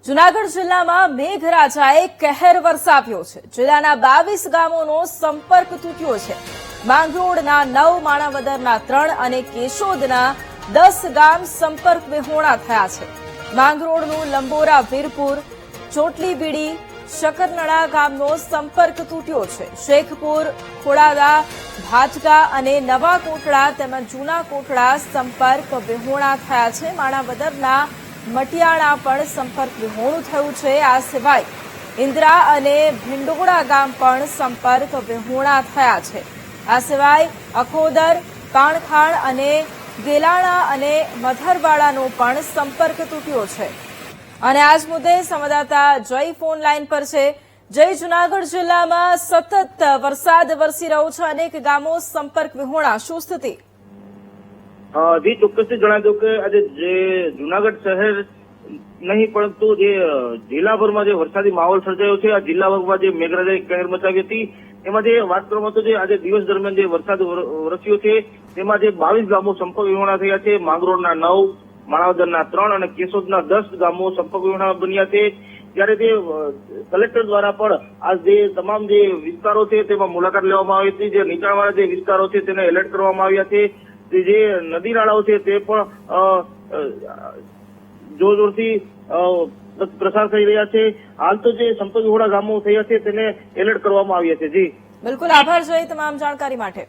જૂનાગઢ જિલ્લામાં મેઘરાજાએ કહેર વરસાવ્યો છે। જિલ્લાના 22 ગામોનો સંપર્ક તૂટ્યો છે। માંગરોળના 9, માણાવદરના 3 અને કેશોદના 10 ગામ સંપર્ક વિહોણા થયા છે। માંગરોળનું લંબોરા વીરપુર, ચોટલીબીડી, શકરનળા ગામનો સંપર્ક તૂટ્યો છે। શેખપુર, ખોડાદા, ભાટકા અને નવા કોટડા તેમજ જૂના કોટડા સંપર્ક વિહોણા થયા છે। માણાવદરના મટિયાણા પણ સંપર્ક વિહોણું થયું છે। આ સિવાય ઇન્દ્રા અને ભિંડોળા ગામ પણ સંપર્ક વિહોણા થયા છે। આ સિવાય અખોદર, કાણખાણ અને ગેલાણા અને મધરવાડાનો પણ સંપર્ક તૂટ્યો છે। અને આજ મુદ્દે સંવાદદાતા જય ફોન લાઈન પર છે। જય, જૂનાગઢ જિલ્લામાં સતત વરસાદ વરસી રહ્યો છે, અનેક ગામો સંપર્ક વિહોણા, શું સ્થિતિ? જી ચોક્કસથી જણાવી દઉં કે આજે જે જૂનાગઢ શહેર નહીં પરંતુ જે જિલ્લાભરમાં જે વરસાદી માહોલ સર્જાયો છે, આ જિલ્લાભરમાં જે મેઘરાજાએ કહેર મચાવી હતી એમાં જે વાત કરવામાં તો જે આજે દિવસ દરમિયાન જે વરસાદ વરસ્યો છે તેમાં જે 22 ગામો સંપર્ક વિહોણા થયા છે। માંગરોળના 9, માણાવદરના 3 અને કેશોદના 10 ગામો સંપર્ક વિહોણા બન્યા છે। ત્યારે તે કલેક્ટર દ્વારા પણ આ જે તમામ જે વિસ્તારો છે તેમાં મુલાકાત લેવામાં આવી હતી। જે નીચાણવાળા જે વિસ્તારો છે તેને એલર્ટ કરવામાં આવ્યા છે। જે નદી નાળાઓ છે તે પણ જોરથી પ્રસાર થઈ રહ્યા છે। હાલ તો જે સંપર્ક વિહોણા ગામો થયા છે તેને એલર્ટ કરવામાં આવ્યા છે। જી બિલકુલ, આભાર જય તમામ જાણકારી માટે।